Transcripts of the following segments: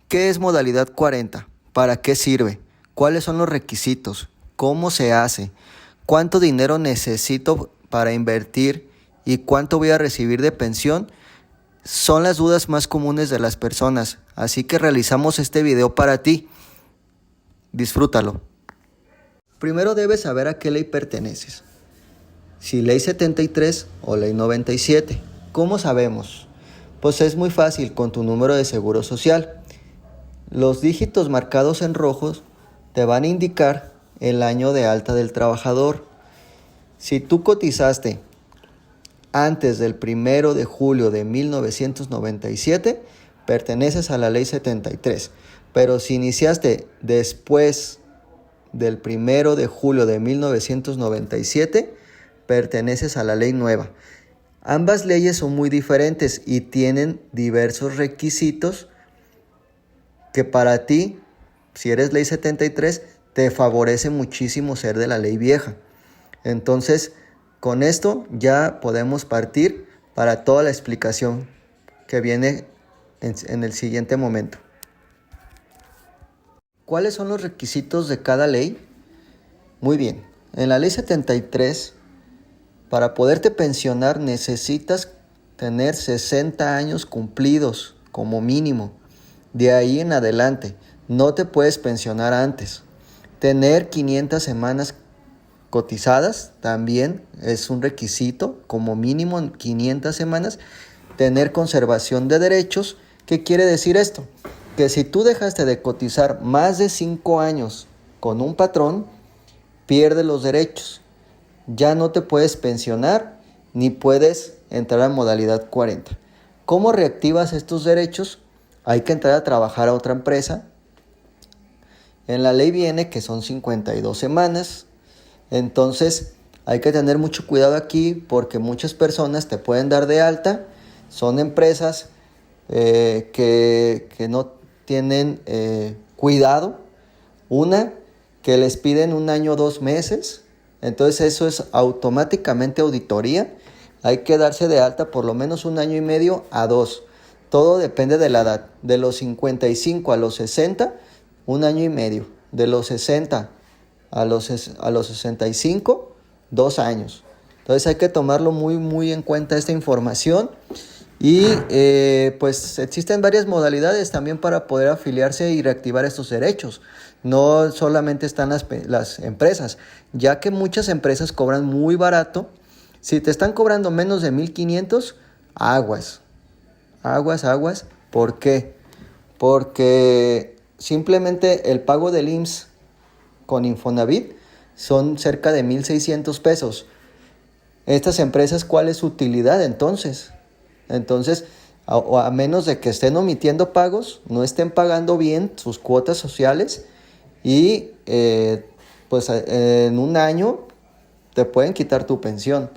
¿Qué es modalidad 40? ¿Para qué sirve? ¿Cuáles son los requisitos? ¿Cómo se hace? ¿Cuánto dinero necesito para invertir? ¿Y cuánto voy a recibir de pensión? Son las dudas más comunes de las personas, así que realizamos este video para ti. Disfrútalo. Primero debes saber a qué ley perteneces. Si ley 73 o ley 97. ¿Cómo sabemos? Pues es muy fácil con tu número de seguro social. Los dígitos marcados en rojos te van a indicar el año de alta del trabajador. Si tú cotizaste antes del 1 de julio de 1997, perteneces a la ley 73. Pero si iniciaste después del 1 de julio de 1997, perteneces a la ley nueva. Ambas leyes son muy diferentes y tienen diversos requisitos que para ti, si eres ley 73, te favorece muchísimo ser de la ley vieja. Entonces, con esto ya podemos partir para toda la explicación que viene en el siguiente momento. ¿Cuáles son los requisitos de cada ley? Muy bien, en la ley 73, para poderte pensionar necesitas tener 60 años cumplidos como mínimo. De ahí en adelante, no te puedes pensionar antes. Tener 500 semanas cotizadas también es un requisito, como mínimo en 500 semanas. Tener conservación de derechos. ¿Qué quiere decir esto? Que si tú dejaste de cotizar más de 5 años con un patrón, pierdes los derechos. Ya no te puedes pensionar ni puedes entrar a modalidad 40. ¿Cómo reactivas estos derechos? Hay que entrar a trabajar a otra empresa. En la ley viene que son 52 semanas. Entonces hay que tener mucho cuidado aquí porque muchas personas te pueden dar de alta. Son empresas que no tienen cuidado. Una, que les piden 1 año o 2 meses. Entonces eso es automáticamente auditoría. Hay que darse de alta por lo menos 1 año y medio a 2. Todo depende de la edad. De los 55 a los 60, 1 año y medio. De los 60 a los 65, 2 años. Entonces hay que tomarlo muy en cuenta esta información. Y pues existen varias modalidades también para poder afiliarse y reactivar estos derechos. No solamente están las empresas, ya que muchas empresas cobran muy barato. Si te están cobrando menos de 1,500, aguas. ¿Por qué? Porque simplemente el pago del IMSS con Infonavit son cerca de 1,600 pesos. Estas empresas, ¿cuál es su utilidad entonces? Entonces, a menos de que estén omitiendo pagos, no estén pagando bien sus cuotas sociales y pues en 1 año te pueden quitar tu pensión.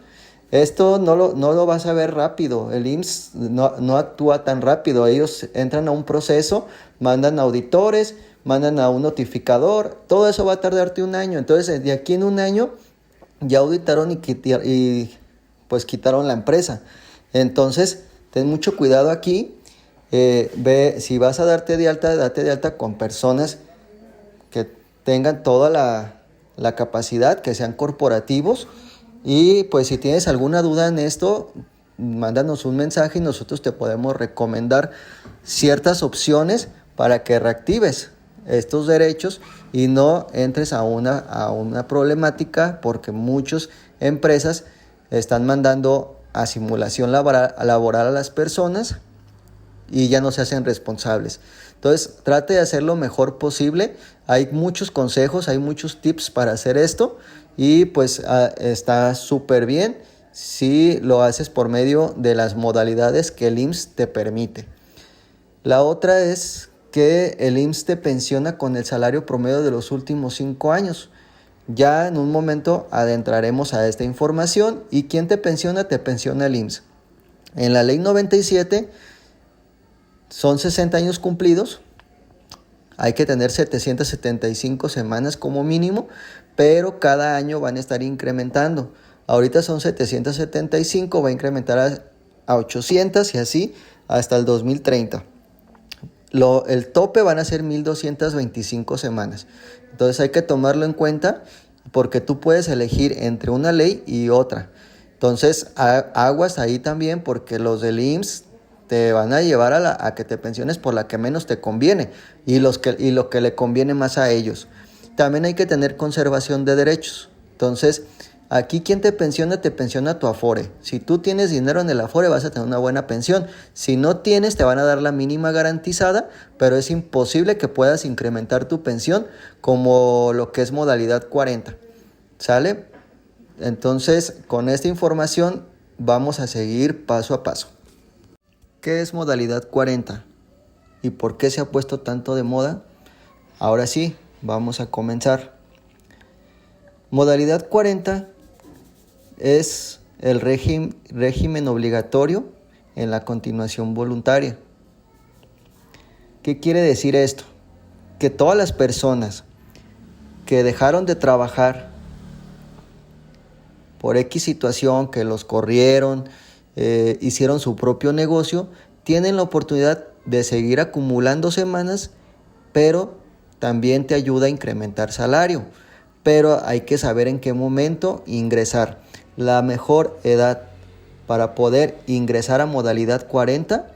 Esto no lo vas a ver rápido. El IMSS no actúa tan rápido. Ellos entran a un proceso, mandan auditores, mandan a un notificador. Todo eso va a tardarte 1 año. Entonces, de aquí en 1 año ya auditaron y pues quitaron la empresa. Entonces, ten mucho cuidado aquí. Ve, si vas a date de alta con personas que tengan toda la capacidad, que sean corporativos. Y pues si tienes alguna duda en esto, mándanos un mensaje y nosotros te podemos recomendar ciertas opciones para que reactives estos derechos y no entres a una problemática, porque muchas empresas están mandando a simulación laboral a las personas y ya no se hacen responsables. Entonces, trate de hacer lo mejor posible. Hay muchos consejos, hay muchos tips para hacer esto y pues está súper bien si lo haces por medio de las modalidades que el IMSS te permite. La otra es que el IMSS te pensiona con el salario promedio de los últimos 5 años. Ya en un momento adentraremos a esta información. ¿Y quién te pensiona? Te pensiona el IMSS. En la ley 97 son 60 años cumplidos. Hay que tener 775 semanas como mínimo, pero cada año van a estar incrementando. Ahorita son 775, va a incrementar a 800 y así hasta el 2030. el tope van a ser 1,225 semanas. Entonces hay que tomarlo en cuenta porque tú puedes elegir entre una ley y otra. Entonces aguas ahí también porque los del IMSS te van a llevar a que te pensiones por la que menos te conviene y lo que le conviene más a ellos. También hay que tener conservación de derechos. Entonces, aquí quien te pensiona tu Afore. Si tú tienes dinero en el Afore vas a tener una buena pensión. Si no tienes te van a dar la mínima garantizada, pero es imposible que puedas incrementar tu pensión como lo que es modalidad 40. ¿Sale? Entonces, con esta información vamos a seguir paso a paso. ¿Qué es modalidad 40? ¿Y por qué se ha puesto tanto de moda? Ahora sí, vamos a comenzar. Modalidad 40 es el régimen obligatorio en la continuación voluntaria. ¿Qué quiere decir esto? Que todas las personas que dejaron de trabajar por X situación, que los corrieron, hicieron su propio negocio, tienen la oportunidad de seguir acumulando semanas, pero también te ayuda a incrementar salario. Pero hay que saber en qué momento ingresar. La mejor edad para poder ingresar a modalidad 40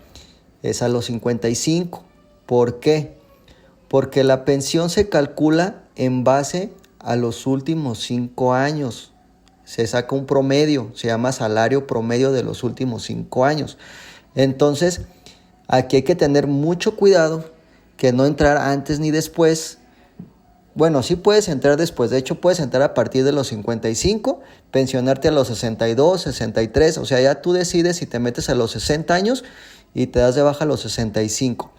es a los 55. ¿Por qué? Porque la pensión se calcula en base a los últimos 5 años. Se saca un promedio, se llama salario promedio de los últimos 5 años. Entonces, aquí hay que tener mucho cuidado que no entrar antes ni después. Bueno, sí puedes entrar después, de hecho puedes entrar a partir de los 55, pensionarte a los 62, 63, o sea, ya tú decides si te metes a los 60 años y te das de baja a los 65.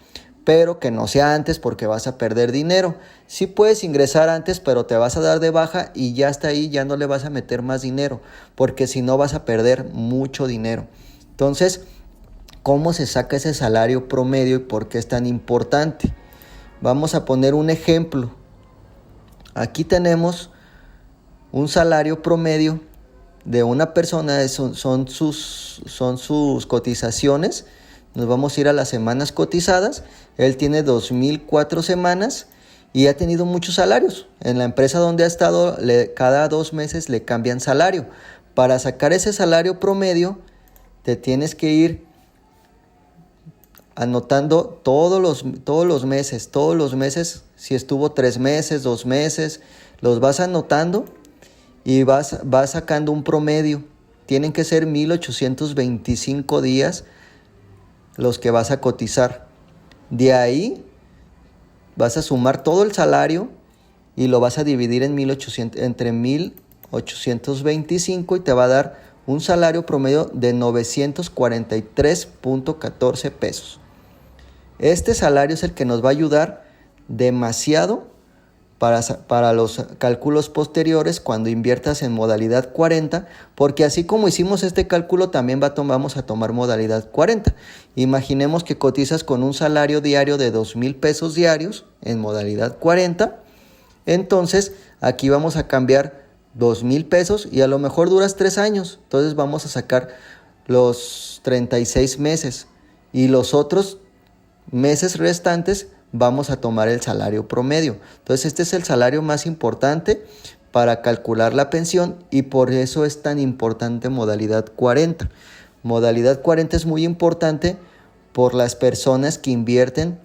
Pero que no sea antes porque vas a perder dinero. Sí puedes ingresar antes, pero te vas a dar de baja y ya hasta ahí ya no le vas a meter más dinero, porque si no vas a perder mucho dinero. Entonces, ¿cómo se saca ese salario promedio y por qué es tan importante? Vamos a poner un ejemplo. Aquí tenemos un salario promedio de una persona, son sus cotizaciones. Nos vamos a ir a las semanas cotizadas. Él tiene 2,004 semanas y ha tenido muchos salarios. En la empresa donde ha estado, cada 2 meses le cambian salario. Para sacar ese salario promedio, te tienes que ir anotando todos los meses, si estuvo 3 meses, 2 meses, los vas anotando y vas sacando un promedio. Tienen que ser 1,825 días los que vas a cotizar. De ahí vas a sumar todo el salario y lo vas a dividir entre 1,825 y te va a dar un salario promedio de 943.14 pesos. Este salario es el que nos va a ayudar demasiado para los cálculos posteriores cuando inviertas en modalidad 40, porque así como hicimos este cálculo también vamos a tomar modalidad 40. Imaginemos que cotizas con un salario diario de 2,000 pesos diarios en modalidad 40, entonces aquí vamos a cambiar 2,000 pesos y a lo mejor duras 3 años, entonces vamos a sacar los 36 meses y los otros meses restantes vamos a tomar el salario promedio. Entonces este es el salario más importante para calcular la pensión y por eso es tan importante modalidad 40. Modalidad 40 es muy importante por las personas que invierten,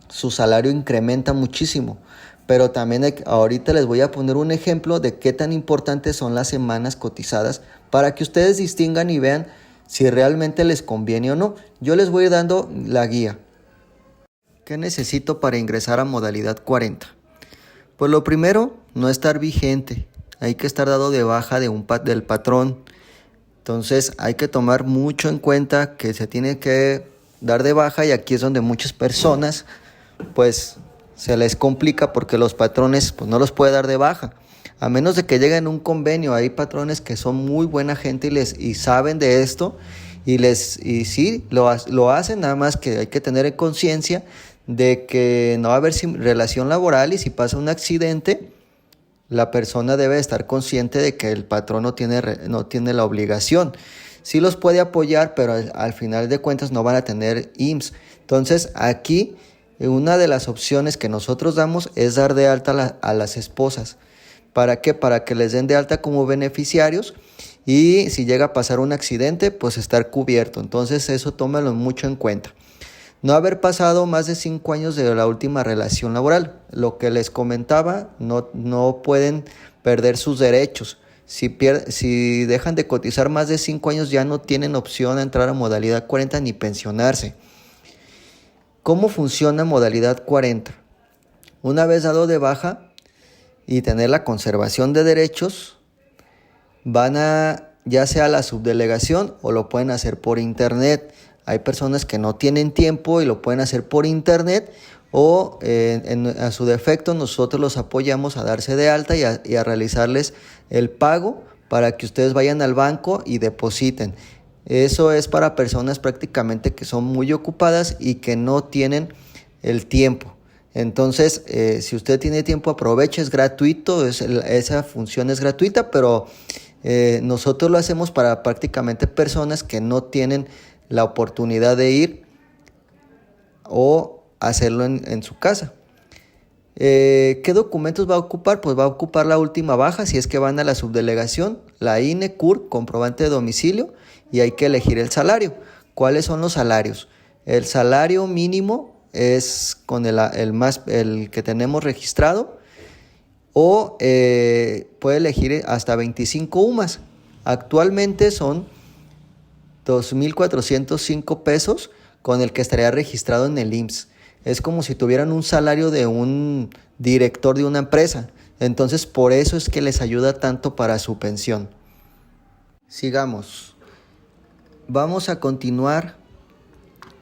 su salario incrementa muchísimo. Pero también ahorita les voy a poner un ejemplo de qué tan importantes son las semanas cotizadas para que ustedes distingan y vean si realmente les conviene o no. Yo les voy dando la guía. ¿Qué necesito para ingresar a modalidad 40? Pues lo primero, no estar vigente. Hay que estar dado de baja del patrón. Entonces hay que tomar mucho en cuenta que se tiene que dar de baja y aquí es donde muchas personas pues se les complica porque los patrones pues no los puede dar de baja. A menos de que lleguen a un convenio, hay patrones que son muy buena gente y saben de esto y sí, lo hacen, nada más que hay que tener en conciencia de que no va a haber relación laboral y si pasa un accidente, la persona debe estar consciente de que el patrón no tiene la obligación. Sí los puede apoyar, pero al final de cuentas no van a tener IMSS. Entonces aquí Una de las opciones que nosotros damos es dar de alta a las esposas. ¿Para qué? Para que les den de alta como beneficiarios y si llega a pasar un accidente, pues estar cubierto. Entonces eso tómalo mucho en cuenta. No haber pasado más de 5 años de la última relación laboral. Lo que les comentaba, no pueden perder sus derechos. Si dejan de cotizar más de 5 años, ya no tienen opción a entrar a modalidad 40 ni pensionarse. ¿Cómo funciona modalidad 40? Una vez dado de baja y tener la conservación de derechos, van a ya sea a la subdelegación o lo pueden hacer por internet. Hay personas que no tienen tiempo y lo pueden hacer por internet o a su defecto nosotros los apoyamos a darse de alta y a realizarles el pago para que ustedes vayan al banco y depositen. Eso es para personas prácticamente que son muy ocupadas y que no tienen el tiempo. Entonces, si usted tiene tiempo, aproveche, es gratuito, esa función es gratuita, pero nosotros lo hacemos para prácticamente personas que no tienen la oportunidad de ir o hacerlo en su casa. ¿Qué documentos va a ocupar? Pues va a ocupar la última baja si es que van a la subdelegación, la INE, CURP, comprobante de domicilio y hay que elegir el salario. ¿Cuáles son los salarios? El salario mínimo es con el que tenemos registrado o puede elegir hasta 25 UMAS. Actualmente son 2,405 pesos con el que estaría registrado en el IMSS. Es como si tuvieran un salario de un director de una empresa. Entonces, por eso es que les ayuda tanto para su pensión. Sigamos. Vamos a continuar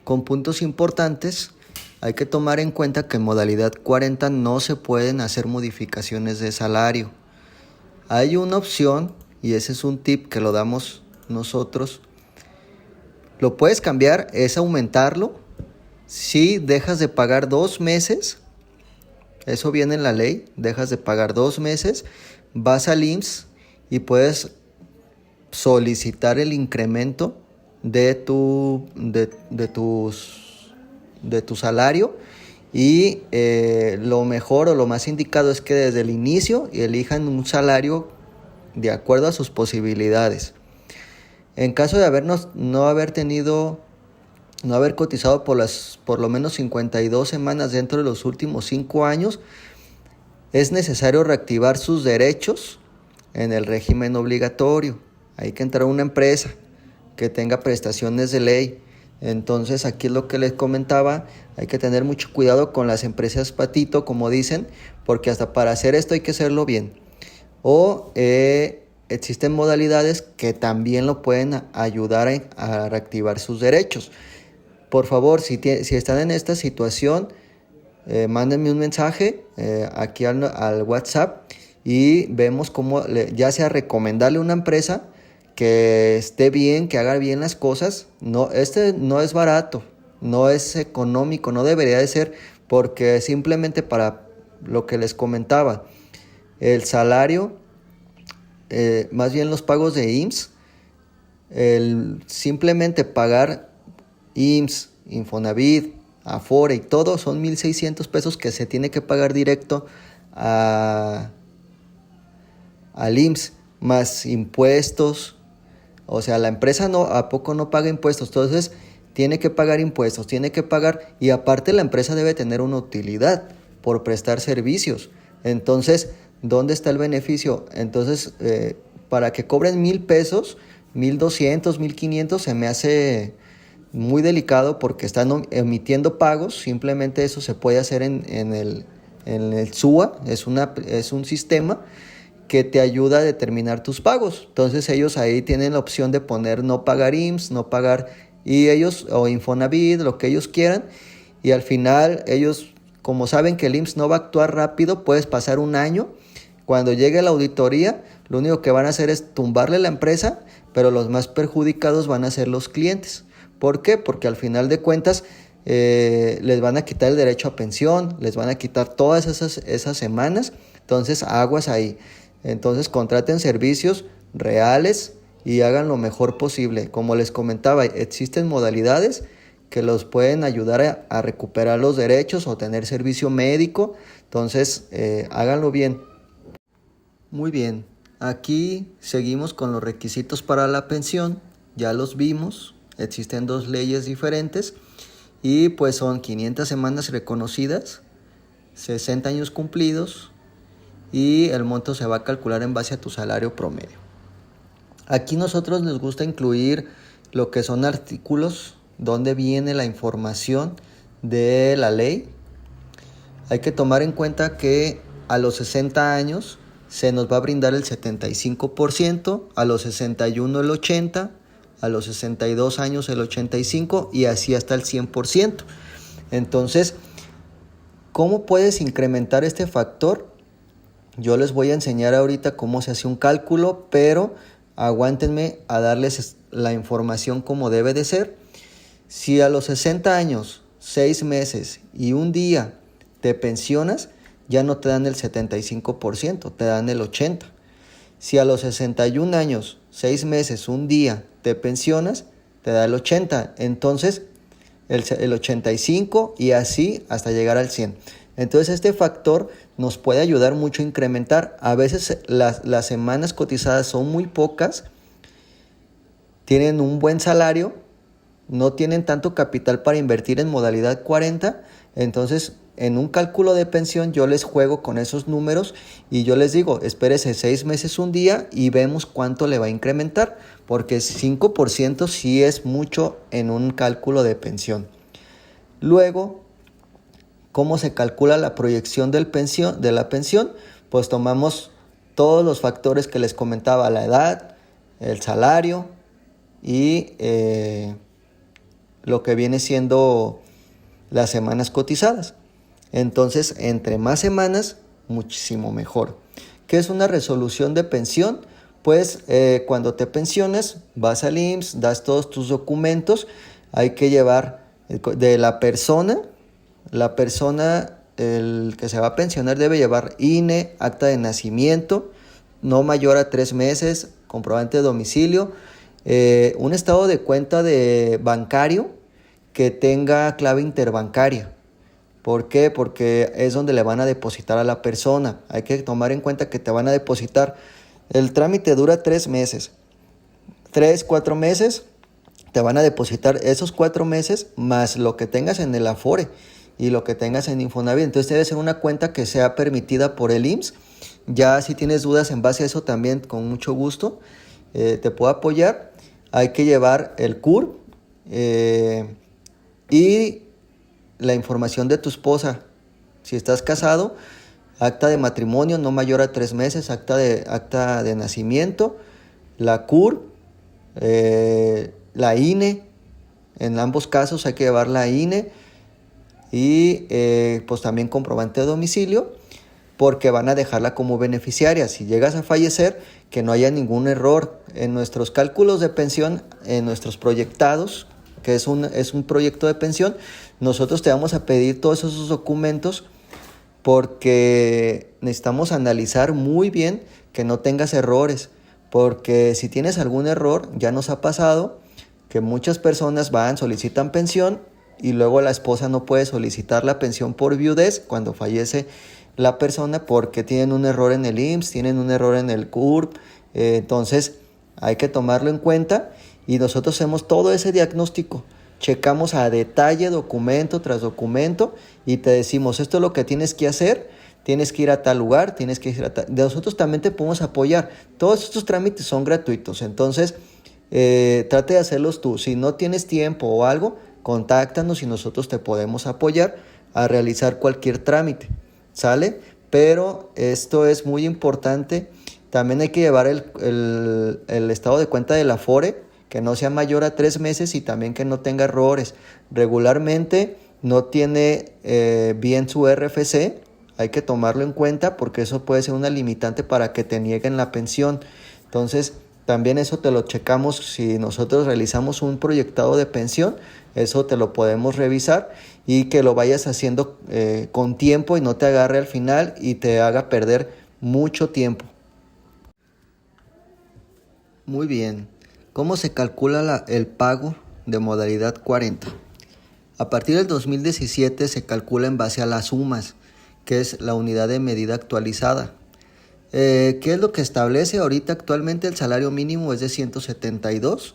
con puntos importantes. Hay que tomar en cuenta que en modalidad 40 no se pueden hacer modificaciones de salario. Hay una opción, y ese es un tip que lo damos nosotros. Lo puedes cambiar, es aumentarlo. Si dejas de pagar 2 meses, eso viene en la ley, dejas de pagar 2 meses, vas al IMSS y puedes solicitar el incremento de tu salario y lo mejor o lo más indicado es que desde el inicio elijan un salario de acuerdo a sus posibilidades. En caso de no haber cotizado por lo menos 52 semanas dentro de los últimos 5 años, es necesario reactivar sus derechos en el régimen obligatorio. Hay que entrar a una empresa que tenga prestaciones de ley. Entonces, aquí es lo que les comentaba, hay que tener mucho cuidado con las empresas patito, como dicen, porque hasta para hacer esto hay que hacerlo bien. O existen modalidades que también lo pueden ayudar a reactivar sus derechos. Por favor, si están en esta situación, mándenme un mensaje aquí al WhatsApp y vemos cómo, ya sea recomendarle a una empresa que esté bien, que haga bien las cosas. No, no es barato, no es económico, no debería de ser, porque simplemente para lo que les comentaba, el salario, más bien los pagos de IMSS, simplemente pagar IMSS, Infonavit, Afore y todo son 1,600 pesos que se tiene que pagar directo al IMSS, más impuestos. O sea, la empresa ¿a poco no paga impuestos? Entonces tiene que pagar impuestos, tiene que pagar, y aparte la empresa debe tener una utilidad por prestar servicios. Entonces, ¿dónde está el beneficio? Entonces, para que cobren 1,000 pesos, 1,200, 1,500, se me hace muy delicado porque están emitiendo pagos. Simplemente eso se puede hacer en el SUA, es un sistema que te ayuda a determinar tus pagos. Entonces ellos ahí tienen la opción de poner no pagar IMSS, no pagar, y ellos, o Infonavit, lo que ellos quieran, y al final ellos, como saben que el IMSS no va a actuar rápido, puedes pasar un año. Cuando llegue la auditoría, lo único que van a hacer es tumbarle la empresa, pero los más perjudicados van a ser los clientes. ¿Por qué? Porque al final de cuentas les van a quitar el derecho a pensión, les van a quitar todas esas semanas. Entonces, aguas ahí. Entonces, contraten servicios reales y hagan lo mejor posible. Como les comentaba, existen modalidades que los pueden ayudar a recuperar los derechos o tener servicio médico. Entonces, háganlo bien. Muy bien, aquí seguimos con los requisitos para la pensión. Ya los vimos, existen 2 leyes diferentes y pues son 500 semanas reconocidas, 60 años cumplidos y el monto se va a calcular en base a tu salario promedio. Aquí nosotros nos gusta incluir lo que son artículos donde viene la información de la ley. Hay que tomar en cuenta que a los 60 años se nos va a brindar el 75%, a los 61 el 80%, a los 62 años el 85% y así hasta el 100%. Entonces, ¿cómo puedes incrementar este factor? Yo les voy a enseñar ahorita cómo se hace un cálculo, pero aguántenme a darles la información como debe de ser. Si a los 60 años, 6 meses y un día te pensionas, ya no te dan el 75%, te dan el 80%. Si a los 61 años, 6 meses, un día te pensionas, te da el 80%. Entonces, el 85% y así hasta llegar al 100%. Entonces, este factor nos puede ayudar mucho a incrementar. A veces las semanas cotizadas son muy pocas, tienen un buen salario, no tienen tanto capital para invertir en modalidad 40, entonces en un cálculo de pensión yo les juego con esos números y yo les digo, espérese 6 meses un día y vemos cuánto le va a incrementar, porque 5% sí es mucho en un cálculo de pensión. Luego, ¿cómo se calcula la proyección de la pensión? Pues tomamos todos los factores que les comentaba, la edad, el salario y lo que viene siendo las semanas cotizadas. Entonces, entre más semanas, muchísimo mejor. ¿Qué es una resolución de pensión? Pues cuando te pensiones, vas al IMSS, das todos tus documentos, hay que llevar de la persona, el que se va a pensionar debe llevar INE, acta de nacimiento, no mayor a 3 meses, comprobante de domicilio, un estado de cuenta de bancario que tenga clave interbancaria. ¿Por qué? Porque es donde le van a depositar a la persona. Hay que tomar en cuenta que te van a depositar. El trámite dura 3 meses. 3, 4 meses te van a depositar esos 4 meses más lo que tengas en el Afore y lo que tengas en Infonavit. Entonces debe ser una cuenta que sea permitida por el IMSS. Ya si tienes dudas en base a eso también con mucho gusto te puedo apoyar. Hay que llevar el CUR y la información de tu esposa. Si estás casado, acta de matrimonio no mayor a 3 meses, acta de nacimiento, la CUR, la INE. En ambos casos hay que llevar la INE y pues también comprobante de domicilio, porque van a dejarla como beneficiaria. Si llegas a fallecer, que no haya ningún error en nuestros cálculos de pensión, en nuestros proyectados, que es un proyecto de pensión. Nosotros te vamos a pedir todos esos documentos porque necesitamos analizar muy bien que no tengas errores, porque si tienes algún error, ya nos ha pasado que muchas personas solicitan pensión y luego la esposa no puede solicitar la pensión por viudez cuando fallece la persona porque tienen un error en el IMSS, tienen un error en el CURP. Entonces hay que tomarlo en cuenta y nosotros hacemos todo ese diagnóstico. Checamos a detalle documento tras documento y te decimos, esto es lo que tienes que hacer, tienes que ir a tal lugar, tienes que ir a tal... Nosotros también te podemos apoyar. Todos estos trámites son gratuitos, entonces trate de hacerlos tú. Si no tienes tiempo o algo, contáctanos y nosotros te podemos apoyar a realizar cualquier trámite, ¿sale? Pero esto es muy importante. También hay que llevar el estado de cuenta del Afore, que no sea mayor a 3 meses y también que no tenga errores. Regularmente no tiene bien su RFC, hay que tomarlo en cuenta porque eso puede ser una limitante para que te nieguen la pensión. Entonces, también eso te lo checamos si nosotros realizamos un proyectado de pensión, eso te lo podemos revisar y que lo vayas haciendo con tiempo y no te agarre al final y te haga perder mucho tiempo. Muy bien. ¿Cómo se calcula el pago de modalidad 40? A partir del 2017 se calcula en base a las sumas, que es la unidad de medida actualizada. ¿Qué es lo que establece? Ahorita actualmente el salario mínimo es de 172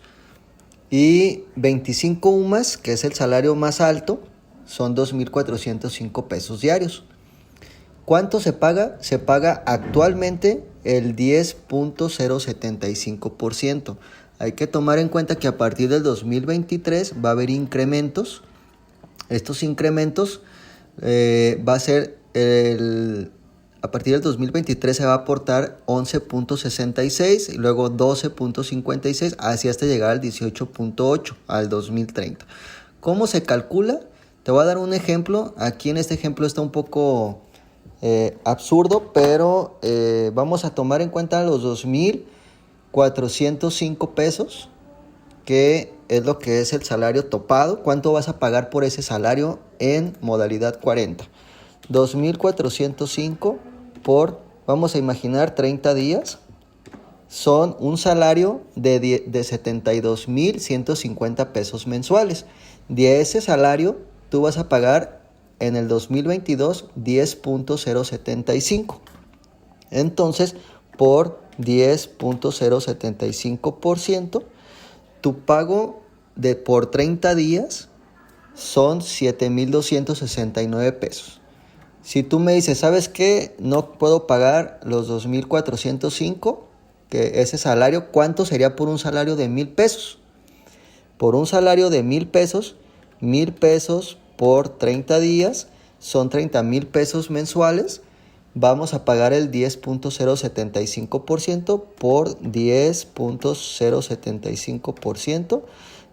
y 25 UMAS, que es el salario más alto, son 2.405 pesos diarios. ¿Cuánto se paga? Se paga actualmente el 10.075%. Hay que tomar en cuenta que a partir del 2023 va a haber incrementos. Estos incrementos va a ser a partir del 2023 se va a aportar 11.66 y luego 12.56, así hasta llegar al 18.8 al 2030. ¿Cómo se calcula? Te voy a dar un ejemplo. Aquí en este ejemplo está un poco absurdo, pero vamos a tomar en cuenta los 2.405 pesos, que es lo que es el salario topado. ¿Cuánto vas a pagar por ese salario en modalidad 40? 2.405 vamos a imaginar 30 días, son un salario de 72.150 pesos mensuales. De ese salario, tú vas a pagar en el 2022 10.075. Entonces, por 10.075%, tu pago por 30 días son 7.269 pesos. Si tú me dices, ¿sabes qué? No puedo pagar los 2.405, que ese salario, ¿cuánto sería por un salario de 1,000 pesos? Por un salario de 1,000 pesos, 1,000 pesos por 30 días, son 30,000 pesos mensuales. Vamos a pagar el 10.075% por 10.075%.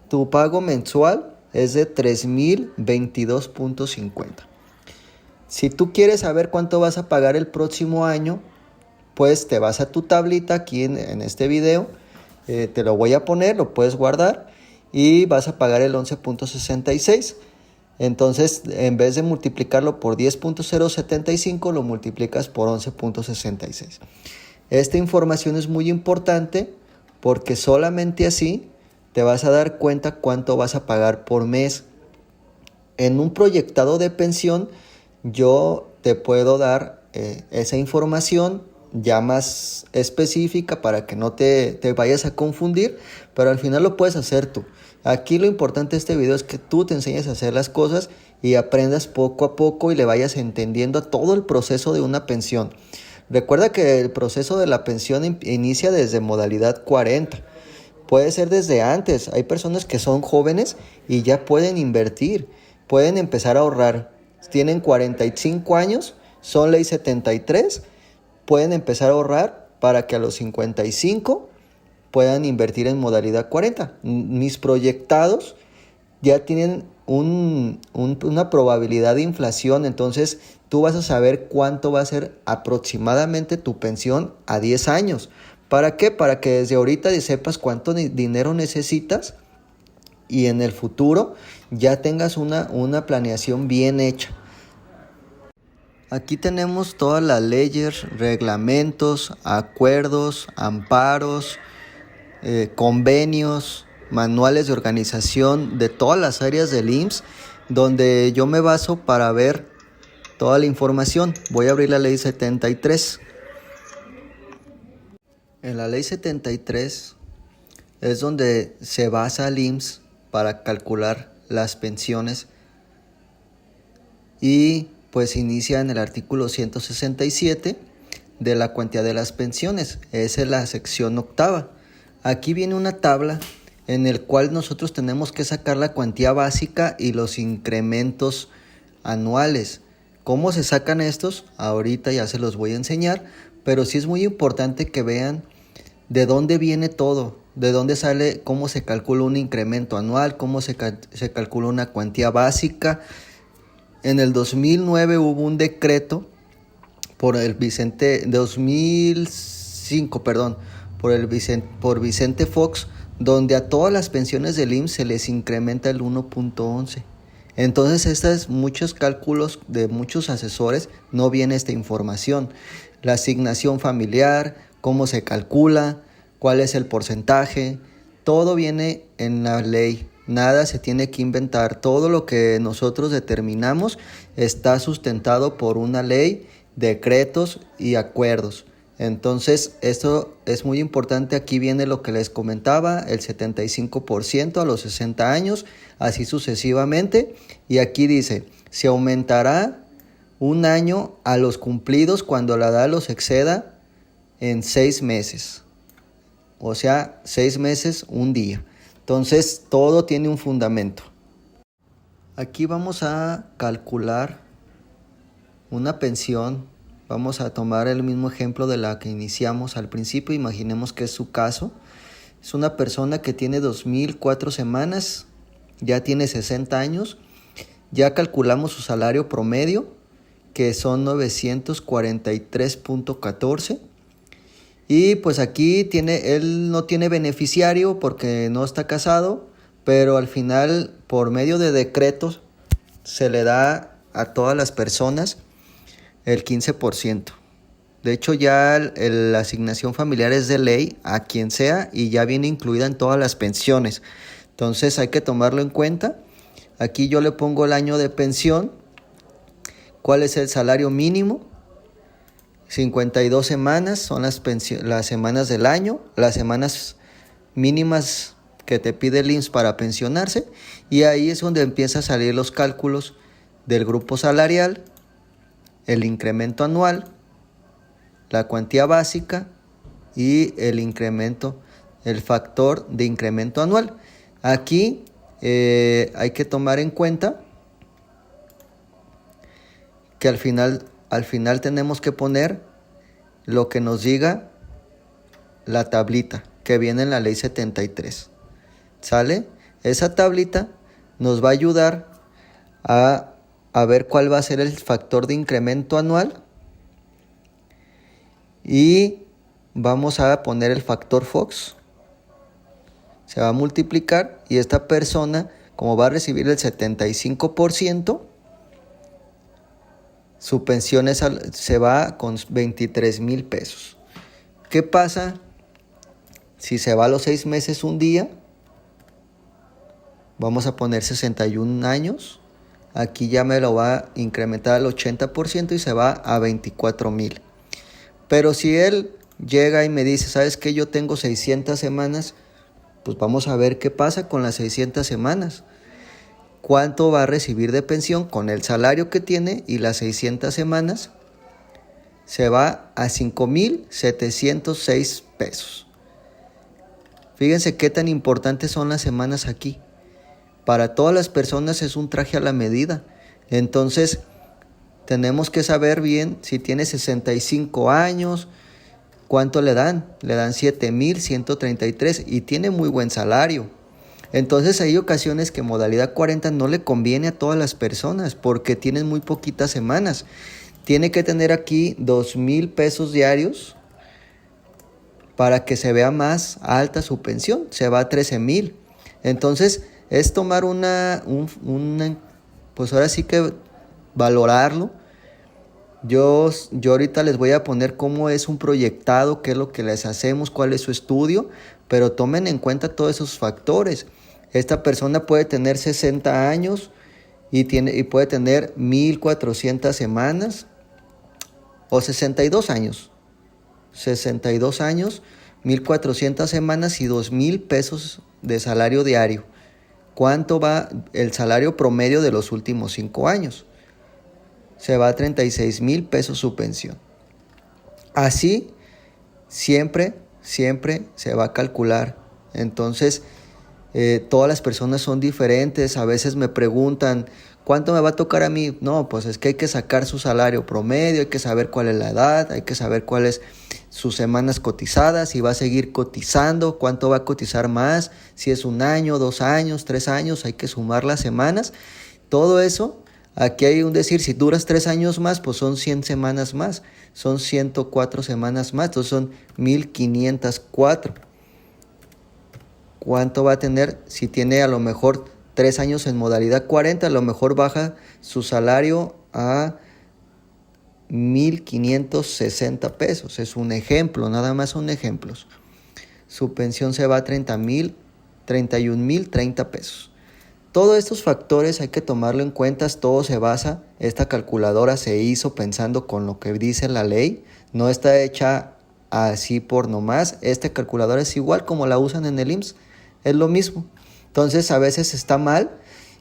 Tu pago mensual es de 3.022.50. Si tú quieres saber cuánto vas a pagar el próximo año, pues te vas a tu tablita aquí en este video, te lo voy a poner, lo puedes guardar y vas a pagar el 11.66. Entonces, en vez de multiplicarlo por 10.075, lo multiplicas por 11.66. Esta información es muy importante porque solamente así te vas a dar cuenta cuánto vas a pagar por mes. En un proyectado de pensión, yo te puedo dar esa información ya más específica para que no te vayas a confundir, pero al final lo puedes hacer tú. Aquí lo importante de este video es que tú te enseñes a hacer las cosas y aprendas poco a poco y le vayas entendiendo todo el proceso de una pensión. Recuerda que el proceso de la pensión inicia desde modalidad 40. Puede ser desde antes. Hay personas que son jóvenes y ya pueden invertir, pueden empezar a ahorrar. Tienen 45 años, son ley 73, pueden empezar a ahorrar para que a los 55 puedan invertir en modalidad 40. Mis proyectados ya tienen una probabilidad de inflación, entonces tú vas a saber cuánto va a ser aproximadamente tu pensión a 10 años. ¿Para qué? Para que desde ahorita sepas cuánto dinero necesitas y en el futuro ya tengas una planeación bien hecha. Aquí tenemos todas las leyes, reglamentos, acuerdos, amparos, convenios, manuales de organización de todas las áreas del IMSS, donde yo me baso para ver toda la información. Voy a abrir la ley 73. En la ley 73 es donde se basa el IMSS para calcular las pensiones y pues inicia en el artículo 167 de la cuantía de las pensiones. Esa es la sección octava. Aquí viene una tabla en el cual nosotros tenemos que sacar la cuantía básica y los incrementos anuales. ¿Cómo se sacan estos? Ahorita ya se los voy a enseñar, pero sí es muy importante que vean de dónde viene todo, de dónde sale, cómo se calcula un incremento anual, cómo se calcula una cuantía básica. En el 2009 hubo un decreto por Vicente Fox, donde a todas las pensiones del IMSS se les incrementa el 1.11. Entonces, muchos cálculos de muchos asesores no viene esta información. La asignación familiar, cómo se calcula, cuál es el porcentaje, todo viene en la ley nada se tiene que inventar. Todo lo que nosotros determinamos está sustentado por una ley, decretos y acuerdos. Entonces, esto es muy importante. Aquí viene lo que les comentaba, el 75% a los 60 años, así sucesivamente. Y aquí dice, se aumentará un año a los cumplidos cuando la edad los exceda en 6 meses. O sea, 6 meses, un día. Entonces, todo tiene un fundamento. Aquí vamos a calcular una pensión. Vamos a tomar el mismo ejemplo de la que iniciamos al principio. Imaginemos que es su caso. Es una persona que tiene 2004 semanas, ya tiene 60 años. Ya calculamos su salario promedio, que son 943.14. Y pues aquí él no tiene beneficiario porque no está casado, pero al final, por medio de decretos, se le da a todas las personas el 15%. De hecho, ya la asignación familiar es de ley a quien sea y ya viene incluida en todas las pensiones. Entonces hay que tomarlo en cuenta. Aquí yo le pongo el año de pensión. ¿Cuál es el salario mínimo? 52 semanas son las semanas del año. Las semanas mínimas que te pide el IMSS para pensionarse. Y ahí es donde empiezan a salir los cálculos del grupo salarial, el incremento anual, la cuantía básica y el incremento, el factor de incremento anual. Aquí hay que tomar en cuenta que al final tenemos que poner lo que nos diga la tablita que viene en la ley 73. ¿Sale? Esa tablita nos va a ayudar a ver cuál va a ser el factor de incremento anual y vamos a poner el factor Fox. Se va a multiplicar y esta persona, como va a recibir el 75%, su pensión se va con 23,000 pesos. ¿Qué pasa si se va a los 6 meses un día? Vamos a poner 61 años. Aquí ya me lo va a incrementar al 80% y se va a 24,000. Pero si él llega y me dice, ¿sabes qué? Yo tengo 600 semanas, pues vamos a ver qué pasa con las 600 semanas. ¿Cuánto va a recibir de pensión con el salario que tiene y las 600 semanas? Se va a 5,706 pesos. Fíjense qué tan importantes son las semanas aquí. Para todas las personas es un traje a la medida. Entonces, tenemos que saber bien si tiene 65 años, ¿cuánto le dan? Le dan 7,133 y tiene muy buen salario. Entonces hay ocasiones que modalidad 40 no le conviene a todas las personas porque tienen muy poquitas semanas. Tiene que tener aquí 2,000 pesos diarios para que se vea más alta su pensión. Se va a 13,000. Entonces es tomar pues ahora sí que valorarlo. Yo ahorita les voy a poner cómo es un proyectado, qué es lo que les hacemos, cuál es su estudio, pero tomen en cuenta todos esos factores. Esta persona puede tener 60 años y puede tener 1,400 semanas o 62 años. 62 años, 1,400 semanas y 2,000 pesos de salario diario. ¿Cuánto va el salario promedio de los últimos 5 años? Se va a 36,000 pesos su pensión. Así, siempre se va a calcular. Entonces, todas las personas son diferentes. A veces me preguntan, ¿cuánto me va a tocar a mí? No, pues es que hay que sacar su salario promedio, hay que saber cuál es la edad, hay que saber cuáles sus semanas cotizadas, si va a seguir cotizando, cuánto va a cotizar más, si es 1 año, 2 años, 3 años, hay que sumar las semanas. Todo eso, aquí hay un decir, si duras 3 años más, pues son 100 semanas más, son 104 semanas más, entonces son 1,504. ¿Cuánto va a tener? Si tiene a lo mejor 3 años en modalidad 40, a lo mejor baja su salario a 1,560 pesos. Es un ejemplo, nada más son ejemplos. Su pensión se va a 31,030 pesos. Todos estos factores hay que tomarlo en cuenta, todo se basa, esta calculadora se hizo pensando con lo que dice la ley, no está hecha así por nomás, esta calculadora es igual como la usan en el IMSS, es lo mismo. Entonces a veces está mal,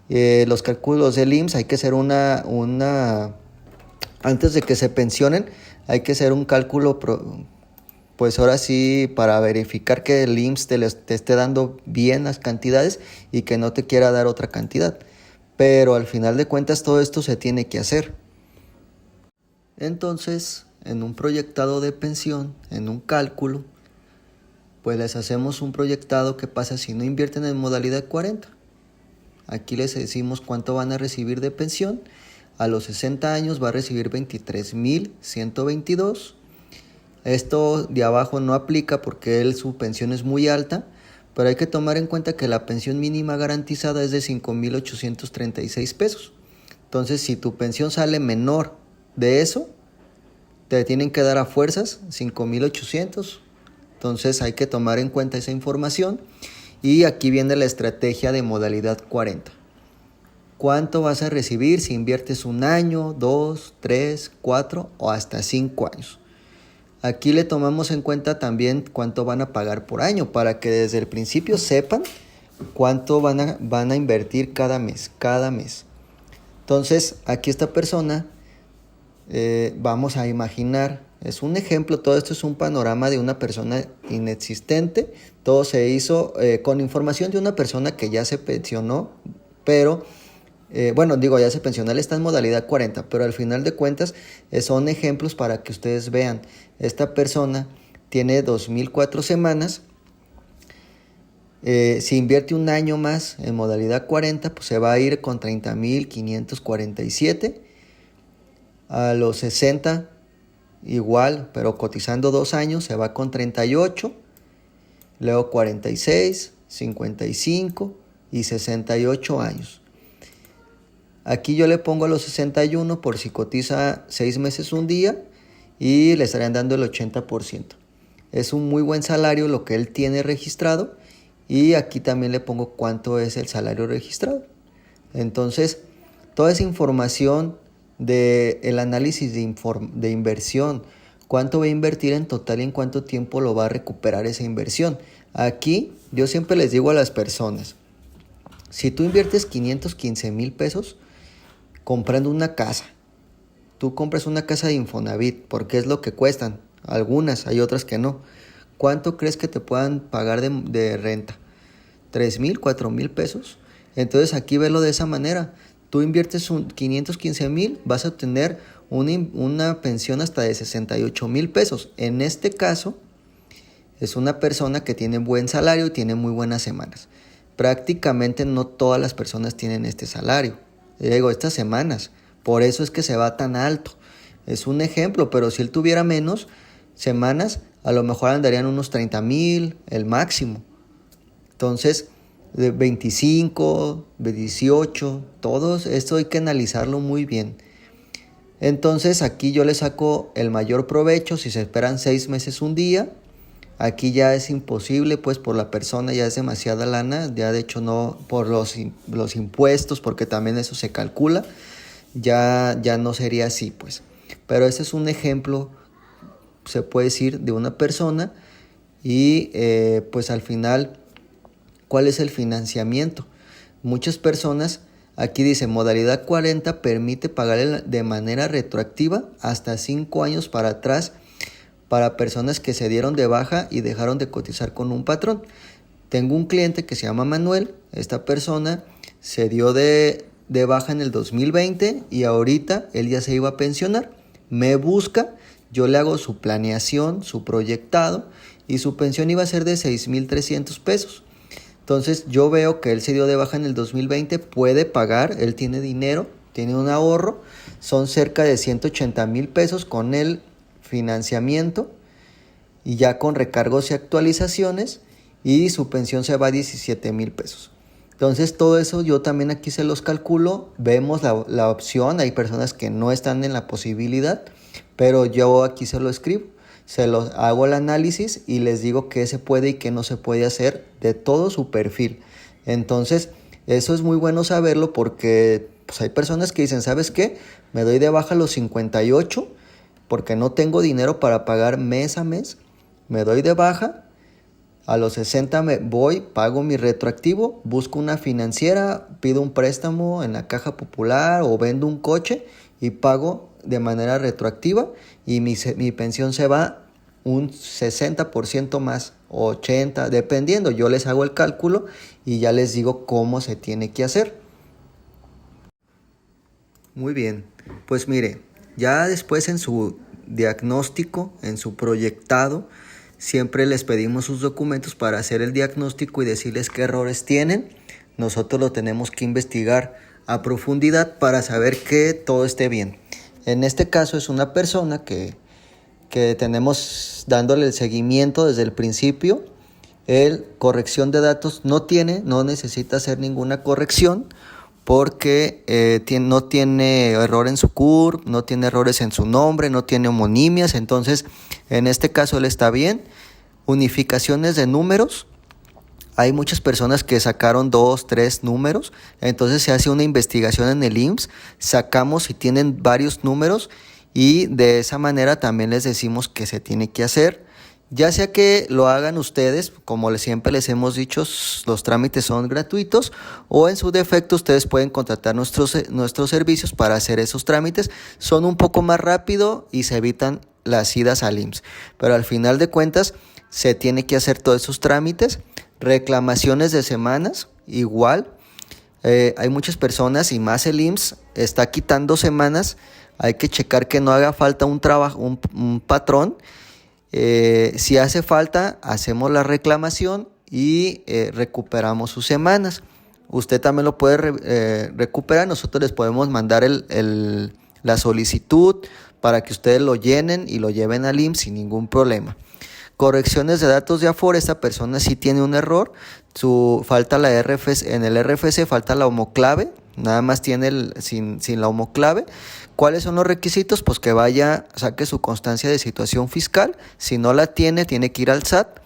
los cálculos del IMSS hay que hacer antes de que se pensionen, hay que hacer un cálculo pues ahora sí, para verificar que el IMSS te esté dando bien las cantidades y que no te quiera dar otra cantidad. Pero al final de cuentas todo esto se tiene que hacer. Entonces, en un proyectado de pensión, en un cálculo, pues les hacemos un proyectado que pasa si no invierten en modalidad 40. Aquí les decimos cuánto van a recibir de pensión. A los 60 años va a recibir 23,122. Esto de abajo no aplica porque su pensión es muy alta, pero hay que tomar en cuenta que la pensión mínima garantizada es de 5,836 pesos. Entonces, si tu pensión sale menor de eso, te tienen que dar a fuerzas 5,800. Entonces, hay que tomar en cuenta esa información. Y aquí viene la estrategia de modalidad 40. ¿Cuánto vas a recibir si inviertes 1 año, 2, 3, 4 o hasta 5 años? Aquí le tomamos en cuenta también cuánto van a pagar por año para que desde el principio sepan cuánto van a invertir cada mes. Entonces, aquí esta persona, vamos a imaginar, es un ejemplo, todo esto es un panorama de una persona inexistente, todo se hizo con información de una persona que ya se pensionó, pero ya se pensionó, él está en modalidad 40, pero al final de cuentas son ejemplos para que ustedes vean. Esta persona tiene 2,004 semanas. Si invierte 1 año más en modalidad 40, pues se va a ir con 30,547. A los 60, igual, pero cotizando 2 años, se va con 38. Luego 46, 55 y 68 años. Aquí yo le pongo a los 61 por si cotiza 6 meses un día y le estarían dando el 80%. Es un muy buen salario lo que él tiene registrado y aquí también le pongo cuánto es el salario registrado. Entonces, toda esa información del análisis de inversión, cuánto va a invertir en total y en cuánto tiempo lo va a recuperar esa inversión. Aquí yo siempre les digo a las personas, si tú inviertes 515,000 pesos comprando una casa, tú compras una casa de Infonavit, porque es lo que cuestan, algunas, hay otras que no. ¿Cuánto crees que te puedan pagar de renta? 3,000, 4,000 pesos. Entonces aquí velo de esa manera. Tú inviertes 515,000, vas a obtener una pensión hasta de 68,000 pesos. En este caso, es una persona que tiene buen salario y tiene muy buenas semanas. Prácticamente no todas las personas tienen este salario. Estas semanas. Por eso es que se va tan alto. Es un ejemplo, pero si él tuviera menos semanas, a lo mejor andarían unos 30,000, el máximo. Entonces, de 25, de 18, todo esto hay que analizarlo muy bien. Entonces, aquí yo le saco el mayor provecho si se esperan 6 meses un día. Aquí ya es imposible, pues por la persona ya es demasiada lana, ya de hecho no por los impuestos, porque también eso se calcula, ya no sería así, pues. Pero ese es un ejemplo, se puede decir, de una persona y pues al final, ¿cuál es el financiamiento? Muchas personas, aquí dice, modalidad 40 permite pagar de manera retroactiva hasta 5 años para atrás para personas que se dieron de baja y dejaron de cotizar con un patrón. Tengo un cliente que se llama Manuel. Esta persona se dio de baja en el 2020 y ahorita él ya se iba a pensionar. Me busca, yo le hago su planeación, su proyectado y su pensión iba a ser de 6,300 pesos. Entonces yo veo que él se dio de baja en el 2020, puede pagar, él tiene dinero, tiene un ahorro, son cerca de 180,000 pesos con el financiamiento y ya con recargos y actualizaciones y su pensión se va a 17,000 pesos. Entonces todo eso yo también aquí se los calculo, vemos la opción, hay personas que no están en la posibilidad, pero yo aquí se lo escribo, se los hago el análisis y les digo qué se puede y qué no se puede hacer de todo su perfil. Entonces Eso es muy bueno saberlo porque pues, hay personas que dicen, ¿sabes qué? Me doy de baja a los 58 porque no tengo dinero para pagar mes a mes. Me doy de baja. A los 60 me voy, pago mi retroactivo, busco una financiera, pido un préstamo en la Caja Popular o vendo un coche y pago de manera retroactiva y mi pensión se va un 60% más, 80%, dependiendo. Yo les hago el cálculo y ya les digo cómo se tiene que hacer. Muy bien, pues mire, ya después en su diagnóstico, en su proyectado, siempre les pedimos sus documentos para hacer el diagnóstico y decirles qué errores tienen. Nosotros lo tenemos que investigar a profundidad para saber que todo esté bien. En este caso es una persona que tenemos dándole el seguimiento desde el principio. El corrección de datos no necesita hacer ninguna corrección porque no tiene error en su CURP, no tiene errores en su nombre, no tiene homonimias, entonces en este caso él está bien. Unificaciones de números, hay muchas personas que sacaron 2, 3 números, entonces se hace una investigación en el IMSS, sacamos si tienen varios números y de esa manera también les decimos que se tiene que hacer. Ya sea que lo hagan ustedes, como siempre les hemos dicho, los trámites son gratuitos, o en su defecto ustedes pueden contratar nuestros servicios para hacer esos trámites. Son un poco más rápido y se evitan las idas al IMSS. Pero al final de cuentas se tiene que hacer todos esos trámites. Reclamaciones de semanas, igual. Hay muchas personas y más el IMSS está quitando semanas. Hay que checar que no haga falta un patrón. Si hace falta, hacemos la reclamación y recuperamos sus semanas. Usted también lo puede recuperar. Nosotros les podemos mandar la solicitud para que ustedes lo llenen y lo lleven al IMSS sin ningún problema. Correcciones de datos de Afore, esta persona sí tiene un error. Falta la RFC, en el RFC falta la homoclave, nada más tiene sin la homoclave. ¿Cuáles son los requisitos? Pues que saque su constancia de situación fiscal. Si no la tiene, tiene que ir al SAT.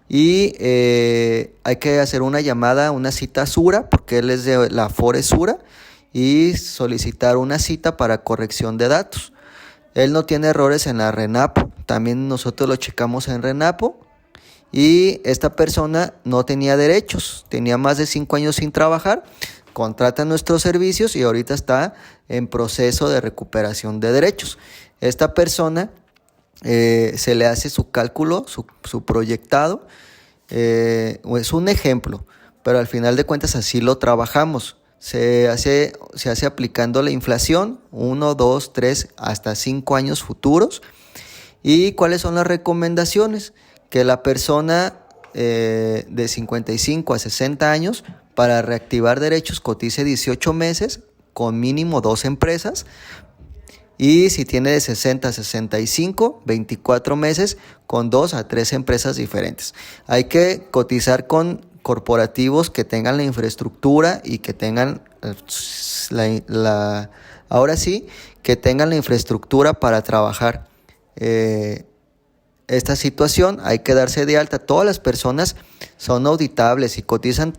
Y hay que hacer una llamada, una cita Sura, porque él es de la Afore Sura, y solicitar una cita para corrección de datos. Él no tiene errores en la RENAPO, también nosotros lo checamos en RENAPO. Y esta persona no tenía derechos, tenía más de 5 años sin trabajar, contrata nuestros servicios y ahorita está en proceso de recuperación de derechos. Esta persona se le hace su cálculo, su proyectado, es un ejemplo, pero al final de cuentas así lo trabajamos. Se hace aplicando la inflación, 1, 2, 3, hasta 5 años futuros. ¿Y cuáles son las recomendaciones? Que la persona de 55 a 60 años para reactivar derechos cotice 18 meses con mínimo 2 empresas. Y si tiene de 60 a 65, 24 meses con 2 a 3 empresas diferentes. Hay que cotizar con corporativos que tengan la infraestructura y que tengan ahora sí, que tengan la infraestructura para trabajar esta situación. Hay que darse de alta. Todas las personas son auditables y cotizan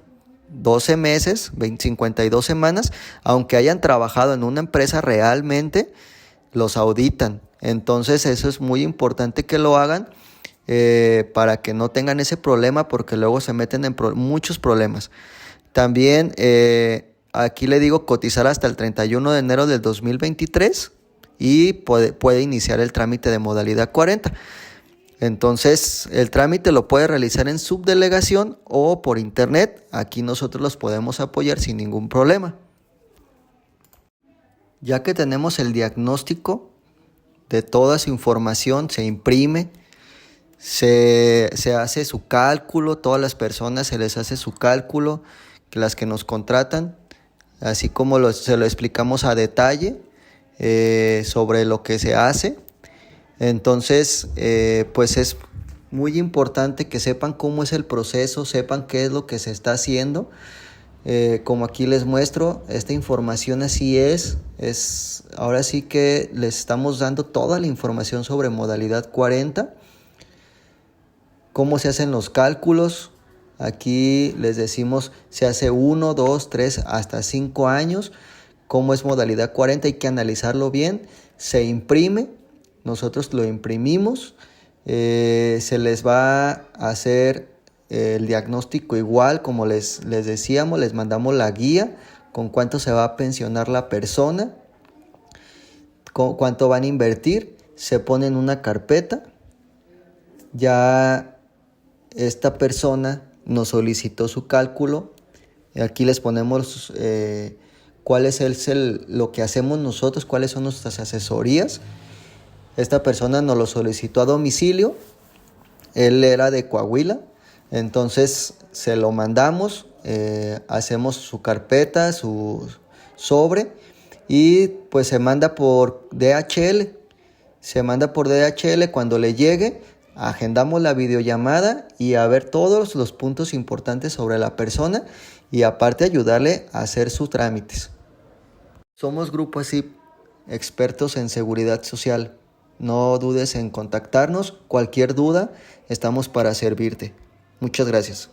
12 meses, 52 semanas, aunque hayan trabajado en una empresa realmente, los auditan. Entonces eso es muy importante que lo hagan para que no tengan ese problema, porque luego se meten en muchos problemas. También aquí le digo cotizar hasta el 31 de enero del 2023 y puede iniciar el trámite de modalidad 40. Entonces el trámite lo puede realizar en subdelegación o por internet. Aquí nosotros los podemos apoyar sin ningún problema. Ya que tenemos el diagnóstico de toda su información, se imprime, se hace su cálculo, todas las personas se les hace su cálculo, las que nos contratan, así como se lo explicamos a detalle sobre lo que se hace. Entonces, pues es muy importante que sepan cómo es el proceso, sepan qué es lo que se está haciendo. Como aquí les muestro, esta información así es. Ahora sí que les estamos dando toda la información sobre modalidad 40, cómo se hacen los cálculos, Aquí les decimos, se hace 1, 2, 3, hasta 5 años. Como es modalidad 40, hay que analizarlo bien. Se imprime, nosotros lo imprimimos. Se les va a hacer el diagnóstico igual, como les decíamos, les mandamos la guía con cuánto se va a pensionar la persona, con cuánto van a invertir. Se pone en una carpeta. Ya esta persona nos solicitó su cálculo. Aquí les ponemos cuál es lo que hacemos nosotros, cuáles son nuestras asesorías. Esta persona nos lo solicitó a domicilio. Él era de Coahuila, entonces se lo mandamos, hacemos su carpeta, su sobre, y pues se manda por DHL. Se manda por DHL. Cuando le llegue, agendamos la videollamada y a ver todos los puntos importantes sobre la persona, y aparte ayudarle a hacer sus trámites. Somos Grupo ASIP, expertos en seguridad social. No dudes en contactarnos. Cualquier duda, estamos para servirte. Muchas gracias.